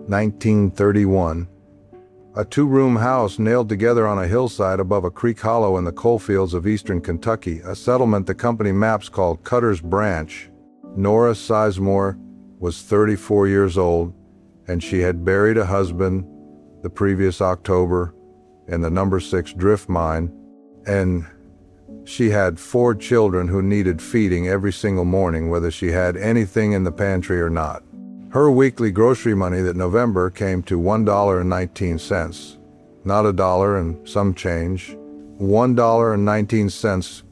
1931. A two-room house nailed together on a hillside above a creek hollow in the coalfields of eastern Kentucky, a settlement the company maps called Cutter's Branch. Nora Sizemore was 34 years old, and she had buried a husband the previous October in the number 6 drift mine, and she had 4 children who needed feeding every single morning, whether she had anything in the pantry or not. Her weekly grocery money that November came to $1.19, not $1 and some change. $1.19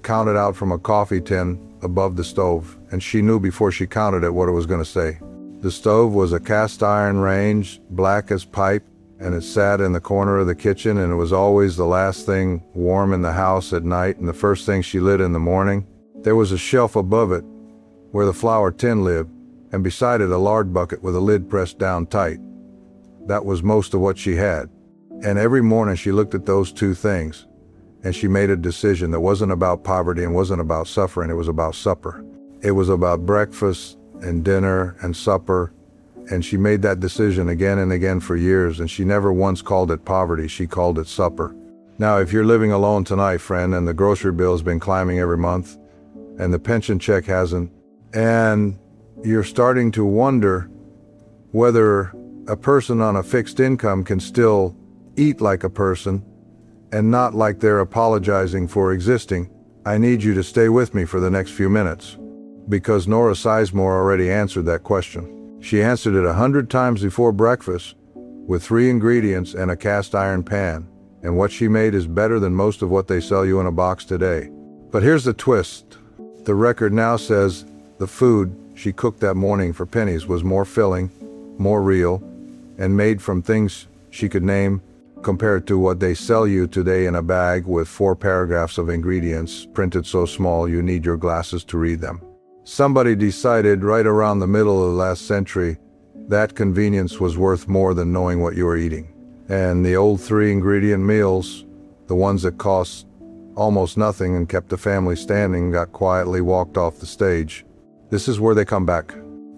counted out from a coffee tin above the stove, and she knew before she counted it what it was going to say. The stove was a cast iron range, black as pipe, and it sat in the corner of the kitchen, and it was always the last thing warm in the house at night and the first thing she lit in the morning. There was a shelf above it where the flour tin lived, and beside it a lard bucket with a lid pressed down tight. That was most of what she had. And every morning she looked at those two things, and she made a decision that wasn't about poverty and wasn't about suffering. It was about supper. It was about breakfast and dinner and supper, and she made that decision again and again for years, and she never once called it poverty. She called it supper. Now, if you're living alone tonight, friend, and the grocery bill's been climbing every month, and the pension check hasn't, and you're starting to wonder whether a person on a fixed income can still eat like a person and not like they're apologizing for existing, I need you to stay with me for the next few minutes, because Nora Sizemore already answered that question. She answered it 100 times before breakfast with 3 ingredients and a cast iron pan, and what she made is better than most of what they sell you in a box today. But here's the twist. The record now says the food she cooked that morning for pennies was more filling, more real, and made from things she could name, compared to what they sell you today in a bag with 4 paragraphs of ingredients printed so small you need your glasses to read them. Somebody decided right around the middle of the last century that convenience was worth more than knowing what you were eating. And the old 3-ingredient meals, the ones that cost almost nothing and kept the family standing, got quietly walked off the stage. This is where they come back.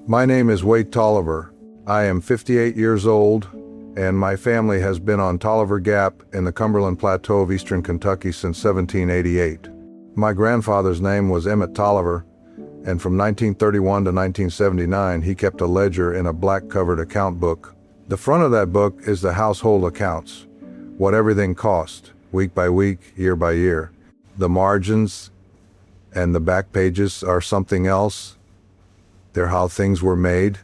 My name is Wade Tolliver. I am 58 years old, and my family has been on Tolliver Gap in the Cumberland Plateau of eastern Kentucky since 1788. My grandfather's name was Emmett Tolliver, and from 1931 to 1979 he kept a ledger in a black-covered account book. The front of that book is the household accounts, what everything cost, week by week, year by year. The margins and the back pages are something else. They're how things were made.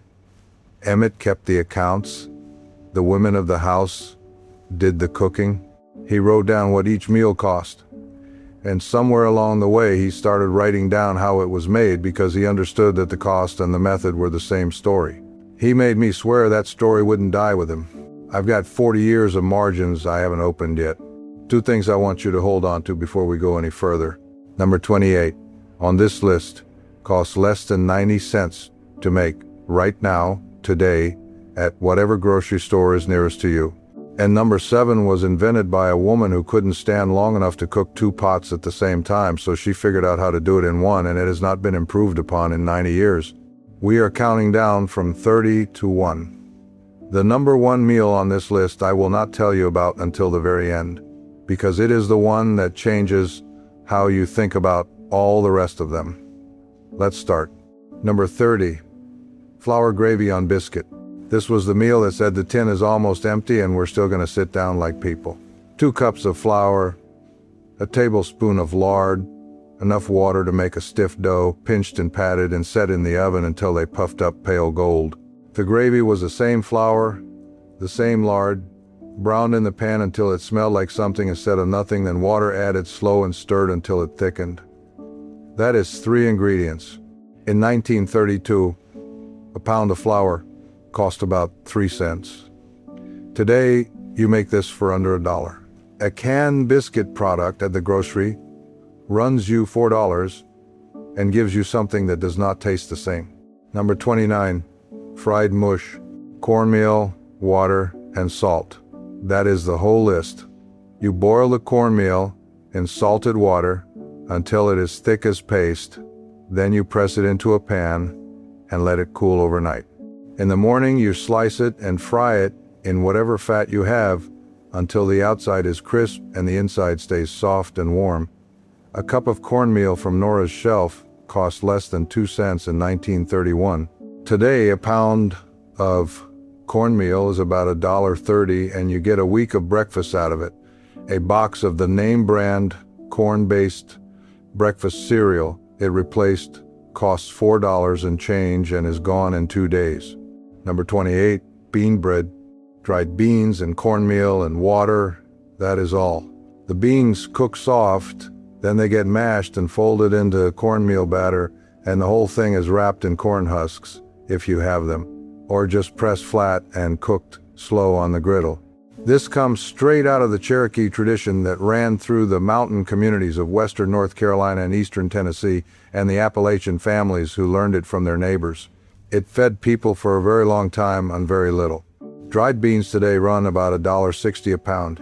Emmett kept the accounts. The women of the house did the cooking. He wrote down what each meal cost. And somewhere along the way, he started writing down how it was made because he understood that the cost and the method were the same story. He made me swear that story wouldn't die with him. I've got 40 years of margins I haven't opened yet. 2 things I want you to hold on to before we go any further. Number 28 on this list costs less than 90 cents to make right now, today, at whatever grocery store is nearest to you. And number 7 was invented by a woman who couldn't stand long enough to cook 2 pots at the same time, so she figured out how to do it in one, and it has not been improved upon in 90 years. We are counting down from 30 to 1. The number 1 meal on this list I will not tell you about until the very end, because it is the one that changes how you think about all the rest of them. Let's start. Number 30, flour gravy on biscuit. This was the meal that said the tin is almost empty and we're still going to sit down like people. 2 cups of flour, a tablespoon of lard, enough water to make a stiff dough, pinched and patted and set in the oven until they puffed up pale gold. The gravy was the same flour, the same lard, browned in the pan until it smelled like something instead of nothing, then water added slow and stirred until it thickened. That is 3 ingredients. In 1932, a pound of flour cost about 3 cents. Today, you make this for under $1. A canned biscuit product at the grocery runs you $4 and gives you something that does not taste the same. Number 29, fried mush, cornmeal, water, and salt. That is the whole list. You boil the cornmeal in salted water until it is thick as paste. Then you press it into a pan and let it cool overnight. In the morning, you slice it and fry it in whatever fat you have until the outside is crisp and the inside stays soft and warm. A cup of cornmeal from Nora's shelf cost less than 2 cents in 1931. Today, a pound of cornmeal is about $1.30, and you get a week of breakfast out of it. A box of the name brand corn-based breakfast cereal it replaced costs $4 and change and is gone in 2 days. Number 28, bean bread. Dried beans and cornmeal and water, that is all. The beans cook soft, then they get mashed and folded into cornmeal batter, and the whole thing is wrapped in corn husks, if you have them, or just pressed flat and cooked slow on the griddle. This comes straight out of the Cherokee tradition that ran through the mountain communities of western North Carolina and eastern Tennessee, and the Appalachian families who learned it from their neighbors. It fed people for a very long time on very little. Dried beans today run about $1.60 a pound.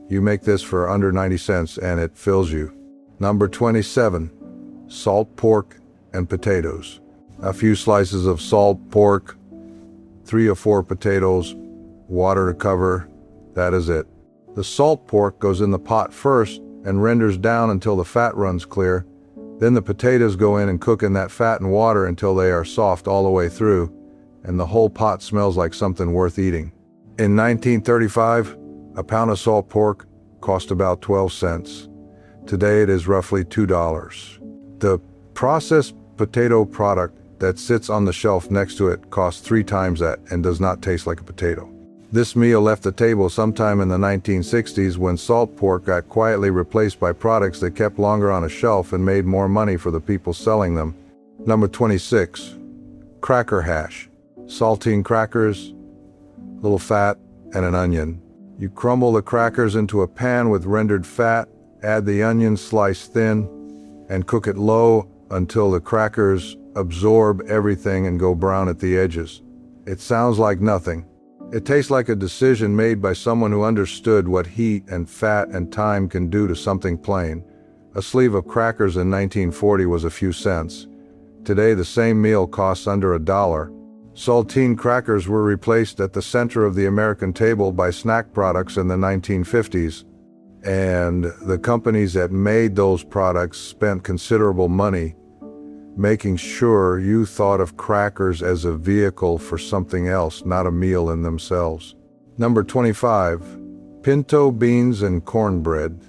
You make this for under 90 cents and it fills you. Number 27, salt pork and potatoes. A few slices of salt pork, 3 or 4 potatoes, water to cover, that is it. The salt pork goes in the pot first and renders down until the fat runs clear. Then the potatoes go in and cook in that fat and water until they are soft all the way through, and the whole pot smells like something worth eating. In 1935, a pound of salt pork cost about 12 cents. Today it is roughly $2. The processed potato product that sits on the shelf next to it costs 3 times that and does not taste like a potato. This meal left the table sometime in the 1960s when salt pork got quietly replaced by products that kept longer on a shelf and made more money for the people selling them. Number 26, cracker hash. Saltine crackers, little fat, and an onion. You crumble the crackers into a pan with rendered fat, add the onion sliced thin, and cook it low until the crackers absorb everything and go brown at the edges. It sounds like nothing. It tastes like a decision made by someone who understood what heat and fat and time can do to something plain. A sleeve of crackers in 1940 was a few cents. Today the same meal costs under $1. Saltine crackers were replaced at the center of the American table by snack products in the 1950s, and the companies that made those products spent considerable money making sure you thought of crackers as a vehicle for something else, not a meal in themselves. Number 25, pinto beans and cornbread.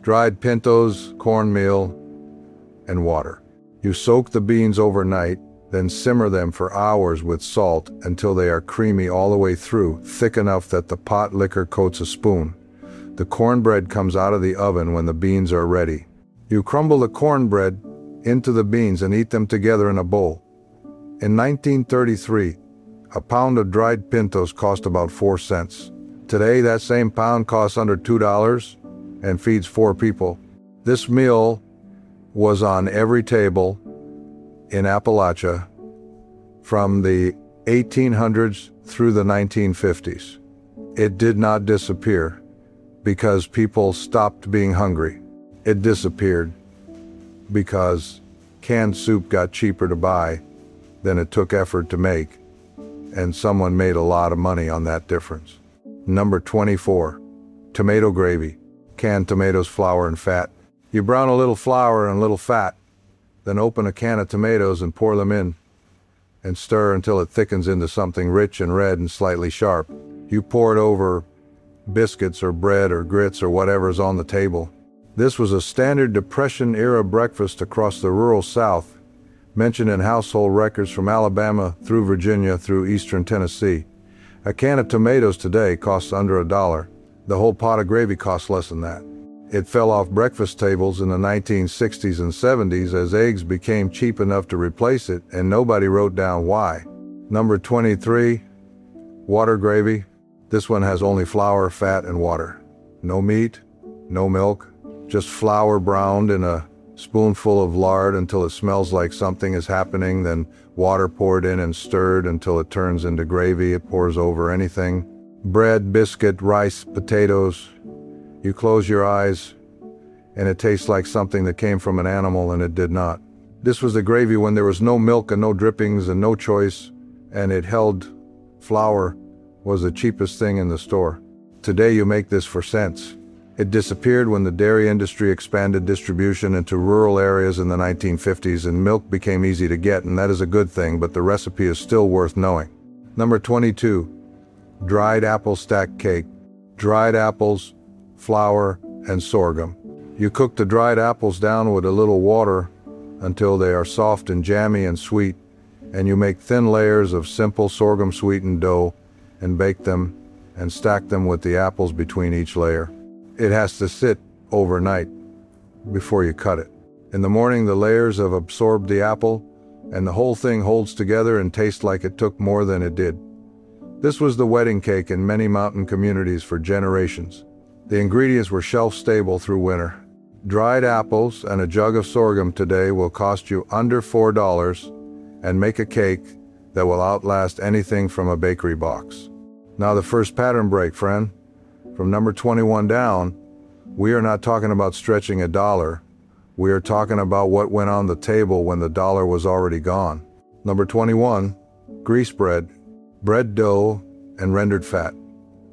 Dried pintos, cornmeal, and water. You soak the beans overnight, then simmer them for hours with salt until they are creamy all the way through, thick enough that the pot liquor coats a spoon. The cornbread comes out of the oven when the beans are ready. You crumble the cornbread into the beans and eat them together in a bowl. In 1933, a pound of dried pintos cost about 4 cents. Today, that same pound costs under $2 and feeds 4 people. This meal was on every table in Appalachia from the 1800s through the 1950s. It did not disappear because people stopped being hungry. It disappeared because canned soup got cheaper to buy than it took effort to make, and someone made a lot of money on that difference. Number 24, tomato gravy. Canned tomatoes, flour, and fat. You brown a little flour and a little fat, then open a can of tomatoes and pour them in, and stir until it thickens into something rich and red and slightly sharp. You pour it over biscuits or bread or grits or whatever's on the table. This was a standard Depression-era breakfast across the rural South, mentioned in household records from Alabama through Virginia through eastern Tennessee. A can of tomatoes today costs under $1. The whole pot of gravy costs less than that. It fell off breakfast tables in the 1960s and 70s as eggs became cheap enough to replace it, and nobody wrote down why. Number 23, water gravy. This one has only flour, fat, and water. No meat, no milk, just flour browned in a spoonful of lard until it smells like something is happening, then water poured in and stirred until it turns into gravy. It pours over anything. Bread, biscuit, rice, potatoes. You close your eyes, and it tastes like something that came from an animal, and it did not. This was the gravy when there was no milk and no drippings and no choice, and it held Flour was the cheapest thing in the store. Today you make this for cents. It disappeared when the dairy industry expanded distribution into rural areas in the 1950s and milk became easy to get, and that is a good thing, but the recipe is still worth knowing. Number 22, dried apple stack cake. Dried apples, flour, and sorghum. You cook the dried apples down with a little water until they are soft and jammy and sweet, and you make thin layers of simple sorghum sweetened dough and bake them and stack them with the apples between each layer. It has to sit overnight before you cut it. In the morning, the layers have absorbed the apple, and the whole thing holds together and tastes like it took more than it did. This was the wedding cake in many mountain communities for generations. The ingredients were shelf-stable through winter. Dried apples and a jug of sorghum today will cost you under $4 and make a cake that will outlast anything from a bakery box. Now the first pattern break, friend. From number 21 down, we are not talking about stretching a dollar. We are talking about what went on the table when the dollar was already gone. Number 21, grease bread, bread dough, and rendered fat.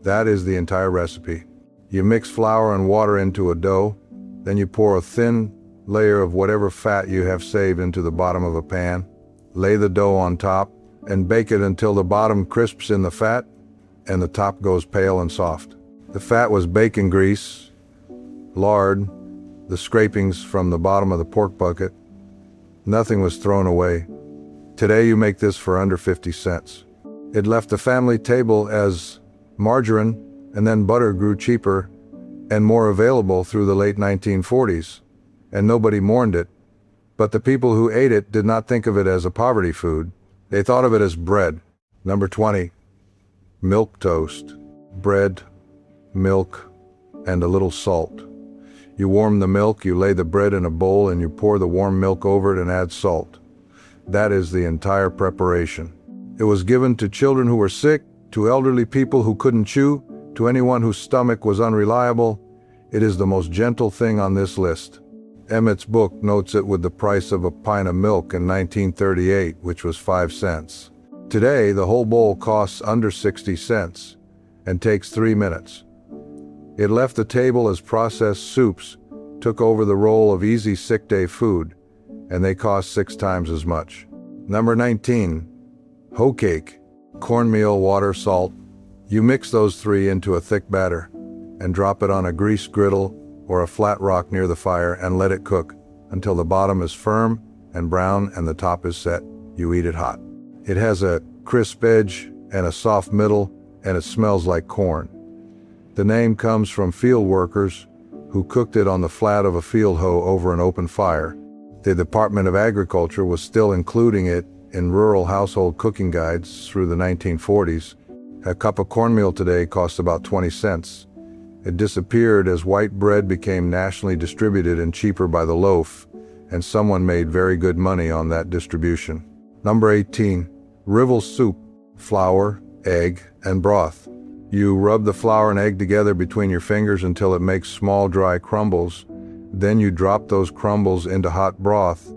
That is the entire recipe. You mix flour and water into a dough, then you pour a thin layer of whatever fat you have saved into the bottom of a pan, lay the dough on top, and bake it until the bottom crisps in the fat and the top goes pale and soft. The fat was bacon grease, lard, the scrapings from the bottom of the pork bucket. Nothing was thrown away. Today you make this for under 50 cents. It left the family table as margarine, and then butter grew cheaper and more available through the late 1940s, and nobody mourned it. But the people who ate it did not think of it as a poverty food. They thought of it as bread. Number 20, milk toast. Bread, milk, and a little salt. You warm the milk, you lay the bread in a bowl, and you pour the warm milk over it and add salt. That is the entire preparation. It was given to children who were sick, to elderly people who couldn't chew, to anyone whose stomach was unreliable. It is the most gentle thing on this list. Emmett's book notes it with the price of a pint of milk in 1938, which was 5 cents. Today, the whole bowl costs under 60 cents and takes 3 minutes. It left the table as processed soups took over the role of easy sick day food, and they cost 6 times as much. Number 19, hoe cake. Cornmeal, water, salt. You mix those three into a thick batter and drop it on a greased griddle or a flat rock near the fire and let it cook until the bottom is firm and brown and the top is set. You eat it hot. It has a crisp edge and a soft middle, and it smells like corn. The name comes from field workers who cooked it on the flat of a field hoe over an open fire. The Department of Agriculture was still including it in rural household cooking guides through the 1940s. A cup of cornmeal today costs about 20 cents. It disappeared as white bread became nationally distributed and cheaper by the loaf, and someone made very good money on that distribution. Number 18, Rivel soup. Flour, egg, and broth. You rub the flour and egg together between your fingers until it makes small dry crumbles. Then you drop those crumbles into hot broth,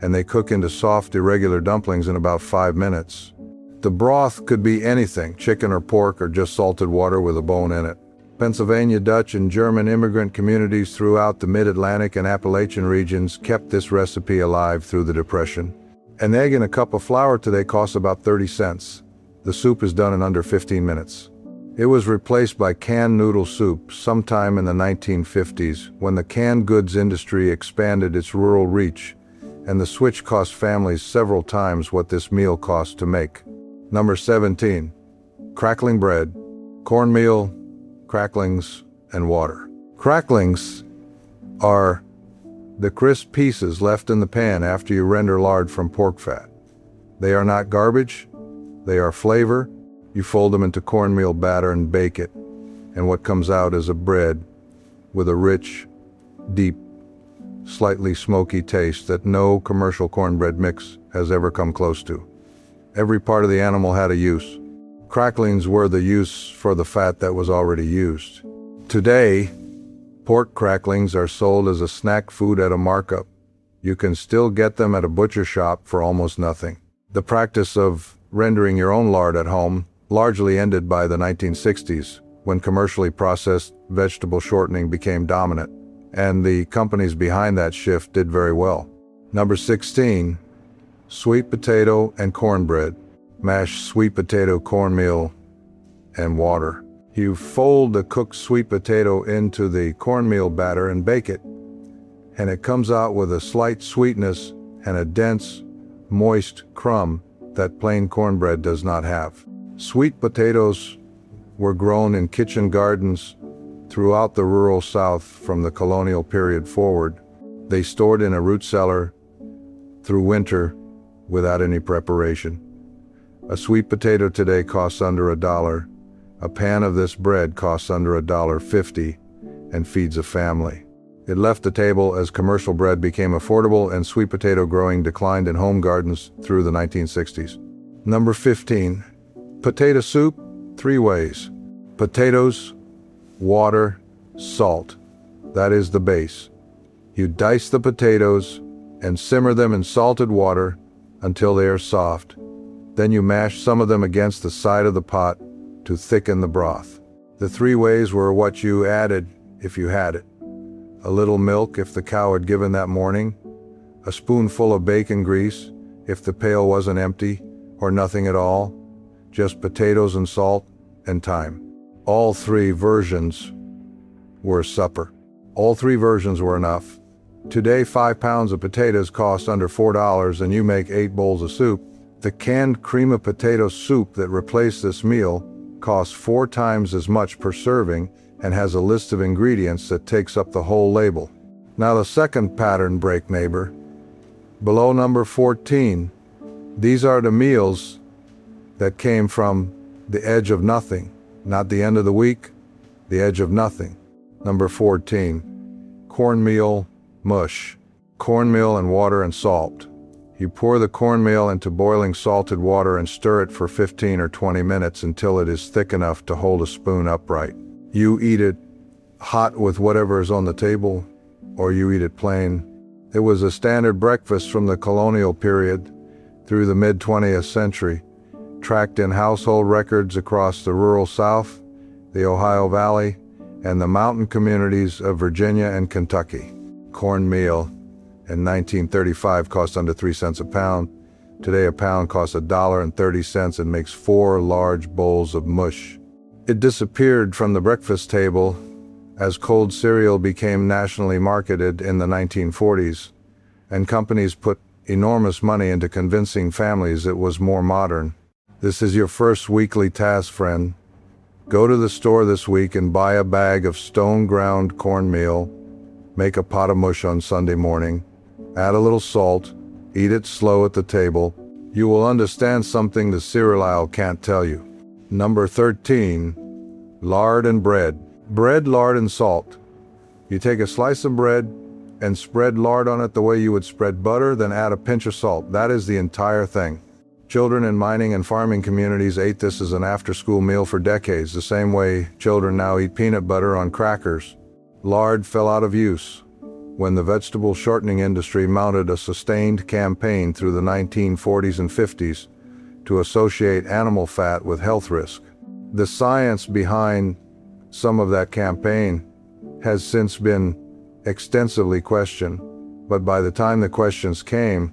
and they cook into soft, irregular dumplings in about 5 minutes. The broth could be anything, chicken or pork or just salted water with a bone in it. Pennsylvania Dutch and German immigrant communities throughout the Mid-Atlantic and Appalachian regions kept this recipe alive through the Depression. An egg and a cup of flour today costs about 30 cents. The soup is done in under 15 minutes. It was replaced by canned noodle soup sometime in the 1950s when the canned goods industry expanded its rural reach, and the switch cost families several times what this meal cost to make. Number 17, crackling bread, cornmeal, cracklings, and water. Cracklings are the crisp pieces left in the pan after you render lard from pork fat. They are not garbage, they are flavor. You fold them into cornmeal batter and bake it, and what comes out is a bread with a rich, deep, slightly smoky taste that no commercial cornbread mix has ever come close to. Every part of the animal had a use. Cracklings were the use for the fat that was already used. Today, pork cracklings are sold as a snack food at a markup. You can still get them at a butcher shop for almost nothing. The practice of rendering your own lard at home largely ended by the 1960s, when commercially processed vegetable shortening became dominant, and the companies behind that shift did very well. Number 16, sweet potato and cornbread. Mash sweet potato, cornmeal, and water. You fold the cooked sweet potato into the cornmeal batter and bake it, and it comes out with a slight sweetness and a dense, moist crumb that plain cornbread does not have. Sweet potatoes were grown in kitchen gardens throughout the rural South from the colonial period forward. They stored in a root cellar through winter without any preparation. A sweet potato today costs under $1. A pan of this bread costs under $1.50 and feeds a family. It left the table as commercial bread became affordable and sweet potato growing declined in home gardens through the 1960s. Number 15, potato soup, 3 ways. Potatoes, water, salt. That is the base. You dice the potatoes and simmer them in salted water until they are soft. Then you mash some of them against the side of the pot to thicken the broth. The 3 ways were what you added if you had it. A little milk if the cow had given that morning, a spoonful of bacon grease if the pail wasn't empty, or nothing at all, just potatoes and salt and thyme. All 3 versions were supper. All 3 versions were enough. Today, 5 pounds of potatoes cost under $4 and you make 8 bowls of soup. The canned cream of potato soup that replaced this meal costs 4 times as much per serving and has a list of ingredients that takes up the whole label. Now the second pattern break, neighbor. Below number 14, these are the meals that came from the edge of nothing, not the end of the week, the edge of nothing. Number 14, cornmeal mush. Cornmeal and water and salt. You pour the cornmeal into boiling salted water and stir it for 15 or 20 minutes until it is thick enough to hold a spoon upright. You eat it hot with whatever is on the table, or you eat it plain. It was a standard breakfast from the colonial period through the mid-20th century, tracked in household records across the rural South, the Ohio Valley, and the mountain communities of Virginia and Kentucky. Cornmeal in 1935 cost under 3 cents a pound. Today a pound costs $1.30 and makes 4 large bowls of mush. It disappeared from the breakfast table as cold cereal became nationally marketed in the 1940s, and companies put enormous money into convincing families it was more modern. This is your first weekly task, friend. Go to the store this week and buy a bag of stone-ground cornmeal, make a pot of mush on Sunday morning, add a little salt, eat it slow at the table. You will understand something the cereal aisle can't tell you. Number 13, lard and bread. Bread, lard, and salt. You take a slice of bread and spread lard on it the way you would spread butter, then add a pinch of salt. That is the entire thing. Children in mining and farming communities ate this as an after-school meal for decades, the same way children now eat peanut butter on crackers. Lard fell out of use when the vegetable shortening industry mounted a sustained campaign through the 1940s and 50s to associate animal fat with health risk. The science behind some of that campaign has since been extensively questioned, but by the time the questions came,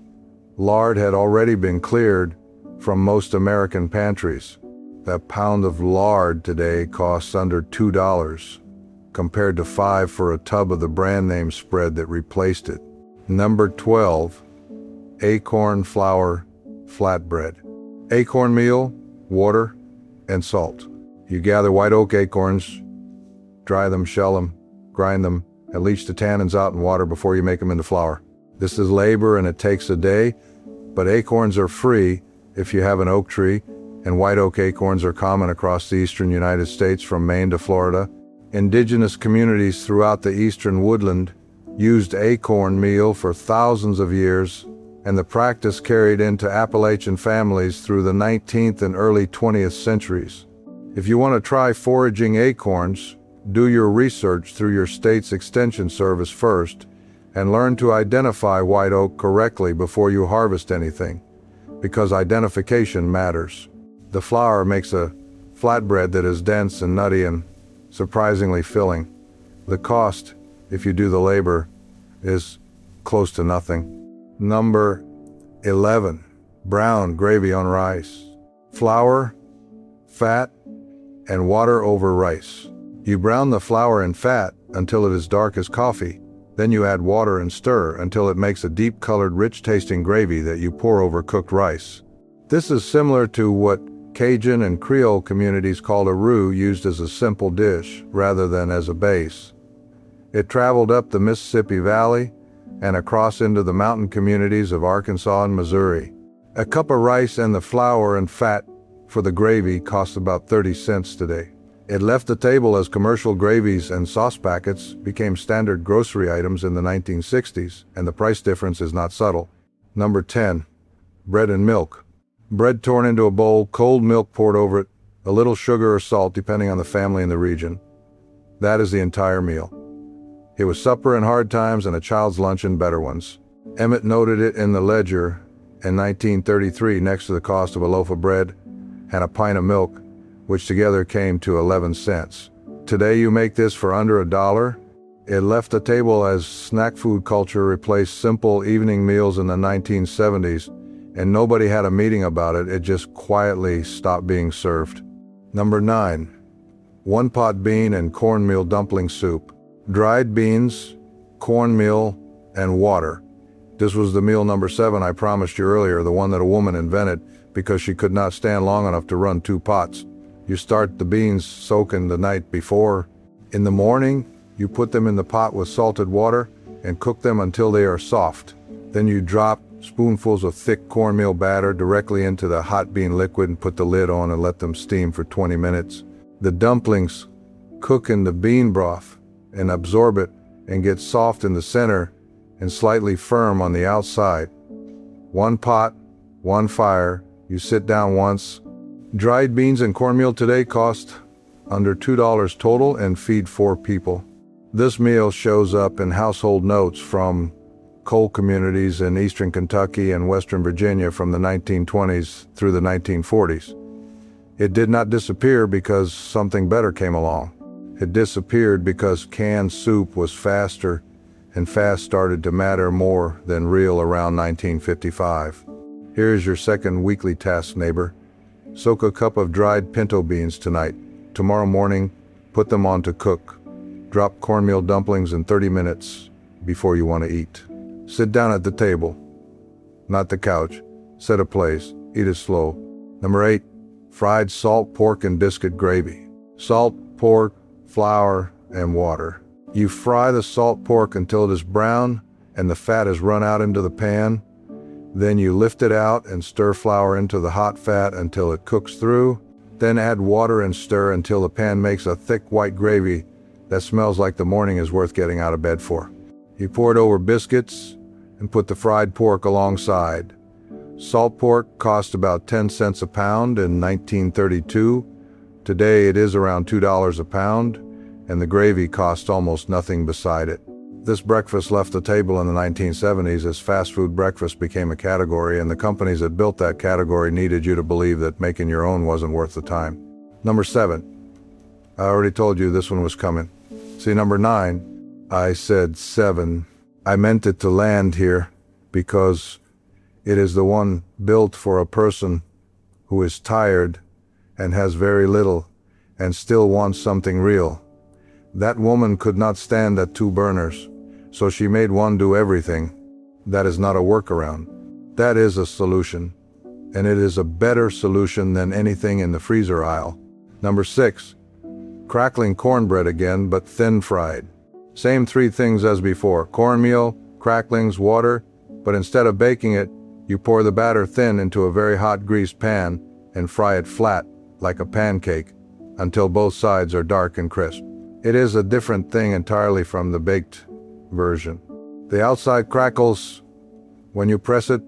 lard had already been cleared from most American pantries. A pound of lard today costs under $2, compared to $5 for a tub of the brand name spread that replaced it. Number 12, acorn flour flatbread. Acorn meal, water, and salt. You gather white oak acorns, dry them, shell them, grind them, and leach the tannins out in water before you make them into flour. This is labor and it takes a day, but acorns are free if you have an oak tree, and white oak acorns are common across the eastern United States from Maine to Florida. Indigenous communities throughout the eastern woodland used acorn meal for thousands of years, and the practice carried into Appalachian families through the 19th and early 20th centuries. If you want to try foraging acorns, do your research through your state's extension service first, and learn to identify white oak correctly before you harvest anything, because identification matters. The flour makes a flatbread that is dense and nutty and surprisingly filling. The cost, if you do the labor, is close to nothing. Number 11, brown gravy on rice. Flour, fat, and water over rice. You brown the flour in fat until it is dark as coffee. Then you add water and stir until it makes a deep-colored, rich-tasting gravy that you pour over cooked rice. This is similar to what Cajun and Creole communities call a roux, used as a simple dish rather than as a base. It traveled up the Mississippi Valley and across into the mountain communities of Arkansas and Missouri. A cup of rice and the flour and fat for the gravy costs about 30 cents today. It left the table as commercial gravies and sauce packets became standard grocery items in the 1960s, and the price difference is not subtle. Number 10, bread and milk. Bread torn into a bowl, cold milk poured over it, a little sugar or salt depending on the family and the region. That is the entire meal. It was supper in hard times and a child's lunch in better ones. Emmett noted it in the Ledger in 1933 next to the cost of a loaf of bread and a pint of milk, which together came to 11 cents. Today you make this for under $1. It left the table as snack food culture replaced simple evening meals in the 1970s, and nobody had a meeting about it. It just quietly stopped being served. Number 9, one-pot bean and cornmeal dumpling soup. Dried beans, cornmeal, and water. This was the meal number 7 I promised you earlier, the one that a woman invented because she could not stand long enough to run 2 pots. You start the beans soaking the night before. In the morning, you put them in the pot with salted water and cook them until they are soft. Then you drop spoonfuls of thick cornmeal batter directly into the hot bean liquid and put the lid on and let them steam for 20 minutes. The dumplings cook in the bean broth and absorb it and get soft in the center and slightly firm on the outside. 1 pot, 1 fire, you sit down once. Dried beans and cornmeal today cost under $2 total and feed 4 people. This meal shows up in household notes from coal communities in eastern Kentucky and western Virginia from the 1920s through the 1940s. It did not disappear because something better came along. It disappeared because canned soup was faster, and fast started to matter more than real around 1955. Here's your second weekly task, neighbor. Soak a cup of dried pinto beans tonight. Tomorrow morning, put them on to cook. Drop cornmeal dumplings in 30 minutes before you want to eat. Sit down at the table, not the couch. Set a place. Eat it slow. Number 8, fried salt pork and biscuit gravy. Salt, pork, flour, and water. You fry the salt pork until it is brown and the fat is run out into the pan. Then you lift it out and stir flour into the hot fat until it cooks through. Then add water and stir until the pan makes a thick white gravy that smells like the morning is worth getting out of bed for. You pour it over biscuits and put the fried pork alongside. Salt pork cost about 10 cents a pound in 1932. Today it is around $2 a pound, and the gravy costs almost nothing beside it. This breakfast left the table in the 1970s as fast food breakfast became a category, and the companies that built that category needed you to believe that making your own wasn't worth the time. Number 7. I already told you this one was coming. See, number 9. I said 7. I meant it to land here because it is the one built for a person who is tired and has very little and still wants something real. That woman could not stand at 2 burners, so she made one do everything. That is not a workaround. That is a solution, and it is a better solution than anything in the freezer aisle. Number 6. Crackling cornbread again, but thin fried. Same 3 things as before: cornmeal, cracklings, water, but instead of baking it, you pour the batter thin into a very hot greased pan and fry it flat, like a pancake, until both sides are dark and crisp. It is a different thing entirely from the baked version. The outside crackles when you press it,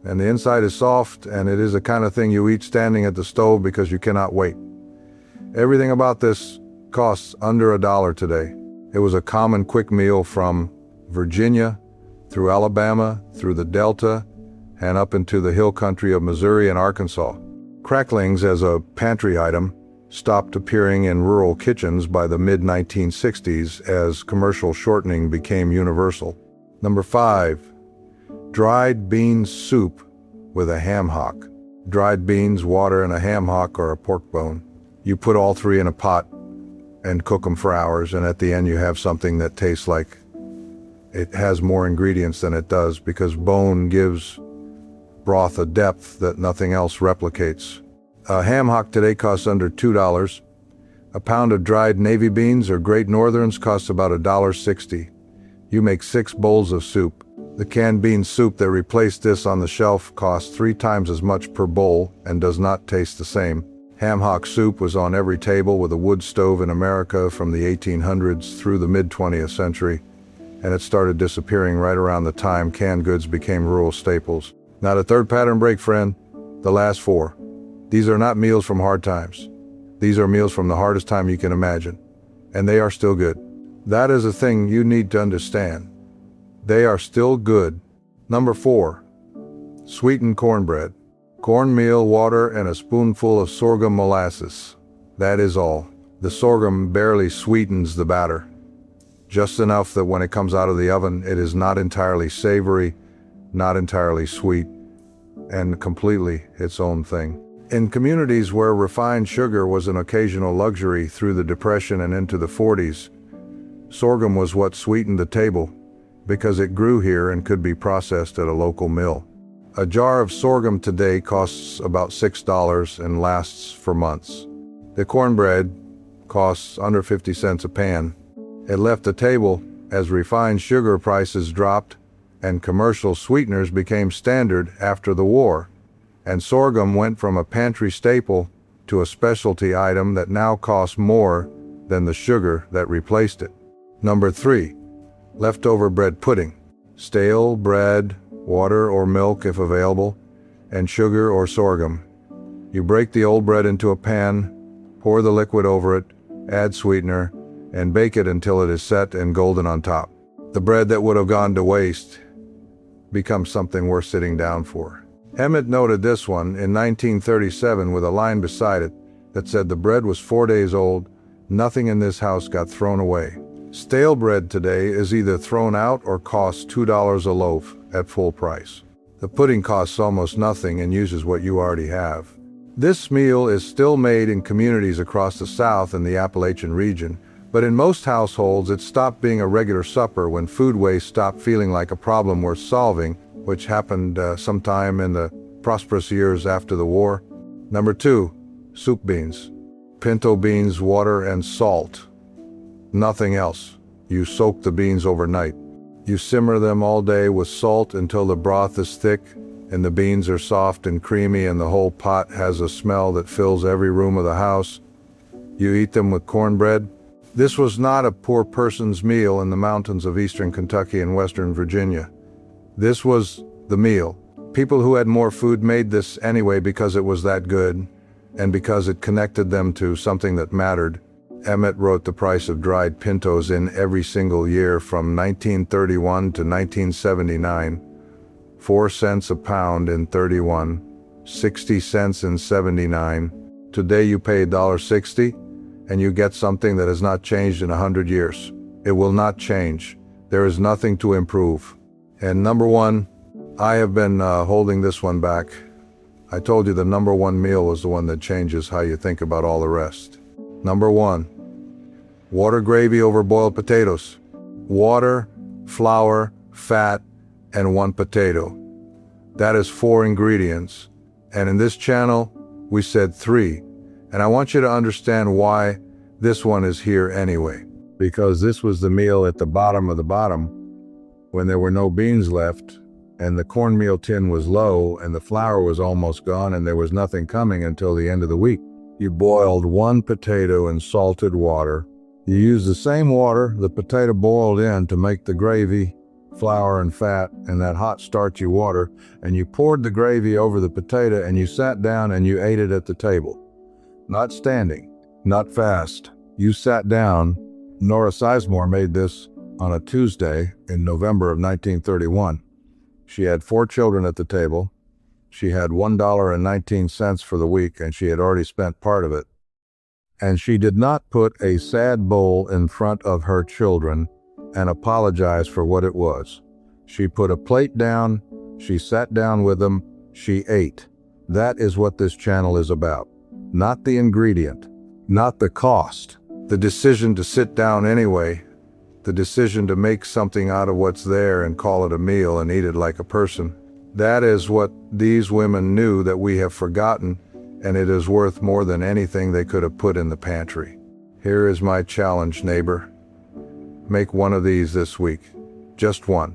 and the inside is soft, and it is the kind of thing you eat standing at the stove because you cannot wait. Everything about this costs under $1 today. It was a common quick meal from Virginia, through Alabama, through the Delta, and up into the hill country of Missouri and Arkansas. Cracklings as a pantry item stopped appearing in rural kitchens by the mid-1960s as commercial shortening became universal. Number 5. Dried bean soup with a ham hock. Dried beans, water, and a ham hock or a pork bone. You put all three in a pot and cook them for hours, and at the end you have something that tastes like it has more ingredients than it does, because bone gives broth a depth that nothing else replicates. A ham hock today costs under $2. A pound of dried navy beans or Great Northerns costs about $1.60. You make 6 bowls of soup. The canned bean soup that replaced this on the shelf costs 3 times as much per bowl and does not taste the same. Ham hock soup was on every table with a wood stove in America from the 1800s through the mid-20th century, and it started disappearing right around the time canned goods became rural staples. Now the third pattern break, friend, the last 4. These are not meals from hard times. These are meals from the hardest time you can imagine, and they are still good. That is a thing you need to understand. They are still good. Number 4. Sweetened cornbread. Cornmeal, water, and a spoonful of sorghum molasses. That is all. The sorghum barely sweetens the batter. Just enough that when it comes out of the oven, it is not entirely savory, not entirely sweet, and completely its own thing. In communities where refined sugar was an occasional luxury through the Depression and into the 40s, sorghum was what sweetened the table, because it grew here and could be processed at a local mill. A jar of sorghum today costs about $6 and lasts for months. The cornbread costs under 50 cents a pan. It left the table as refined sugar prices dropped and commercial sweeteners became standard after the war, and sorghum went from a pantry staple to a specialty item that now costs more than the sugar that replaced it. Number 3. Leftover bread pudding. Stale bread, water or milk if available, and sugar or sorghum. You break the old bread into a pan, pour the liquid over it, add sweetener, and bake it until it is set and golden on top. The bread that would have gone to waste becomes something worth sitting down for. Emmett noted this one in 1937 with a line beside it that said the bread was 4 days old, nothing in this house got thrown away. Stale bread today is either thrown out or costs $2 a loaf at full price. The pudding costs almost nothing and uses what you already have. This meal is still made in communities across the South and the Appalachian region, but in most households it stopped being a regular supper when food waste stopped feeling like a problem worth solving, which happened sometime in the prosperous years after the war. Number 2, soup beans. Pinto beans, water, and salt. Nothing else. You soak the beans overnight. You simmer them all day with salt until the broth is thick and the beans are soft and creamy and the whole pot has a smell that fills every room of the house. You eat them with cornbread. This was not a poor person's meal in the mountains of eastern Kentucky and western Virginia. This was the meal. People who had more food made this anyway because it was that good and because it connected them to something that mattered. Emmett wrote the price of dried pintos in every single year from 1931 to 1979. 4 cents a pound in 31, 60 cents in 79. Today you pay $1.60 and you get something that has not changed in 100 years. It will not change. There is nothing to improve. And number 1, I have been holding this one back. I told you the number 1 meal was the one that changes how you think about all the rest. Number 1, water gravy over boiled potatoes. Water, flour, fat, and 1 potato. That is 4 ingredients. And in this channel, we said 3. And I want you to understand why this one is here anyway. Because this was the meal at the bottom of the bottom when there were no beans left and the cornmeal tin was low and the flour was almost gone and there was nothing coming until the end of the week. You boiled 1 potato in salted water. You used the same water the potato boiled in to make the gravy, flour and fat, and that hot starchy water, and you poured the gravy over the potato and you sat down and you ate it at the table. Not standing, not fast. You sat down. Nora Sizemore made this on a Tuesday in November of 1931. She had 4 children at the table. She had $1.19 for the week, and she had already spent part of it. And she did not put a sad bowl in front of her children and apologize for what it was. She put a plate down, she sat down with them, she ate. That is what this channel is about. Not the ingredient, not the cost. The decision to sit down anyway, the decision to make something out of what's there and call it a meal and eat it like a person. That is what these women knew that we have forgotten, and it is worth more than anything they could have put in the pantry. Here is my challenge, neighbor. Make one of these this week. Just one.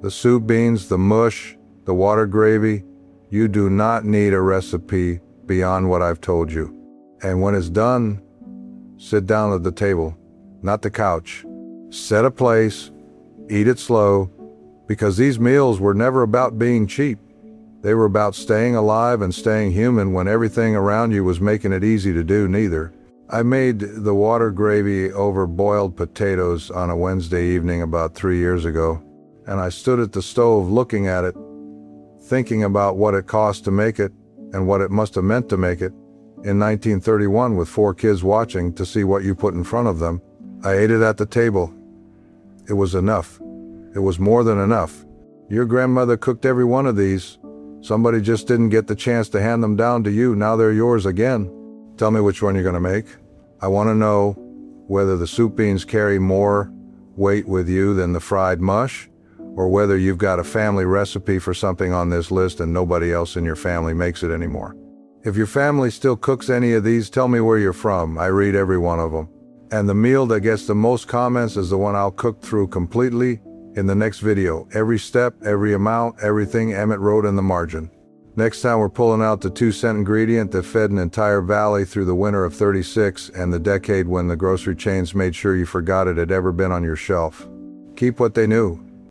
The soup beans, the mush, the water gravy. You do not need a recipe beyond what I've told you. And when it's done, sit down at the table, not the couch. Set a place, eat it slow, because these meals were never about being cheap. They were about staying alive and staying human when everything around you was making it easy to do neither. I made the water gravy over boiled potatoes on a Wednesday evening about 3 years ago, and I stood at the stove looking at it, thinking about what it cost to make it and what it must have meant to make it in 1931 with 4 kids watching to see what you put in front of them. I ate it at the table. It was enough. It was more than enough. Your grandmother cooked every one of these. Somebody just didn't get the chance to hand them down to you. Now they're yours again. Tell me which one you're going to make. I want to know whether the soup beans carry more weight with you than the fried mush, or whether you've got a family recipe for something on this list and nobody else in your family makes it anymore. If your family still cooks any of these, tell me where you're from. I read every one of them. And the meal that gets the most comments is the one I'll cook through completely in the next video. Every step, every amount, everything Emmett wrote in the margin. Next time we're pulling out the 2-cent ingredient that fed an entire valley through the winter of '36 and the decade when the grocery chains made sure you forgot it had ever been on your shelf. Keep what they knew.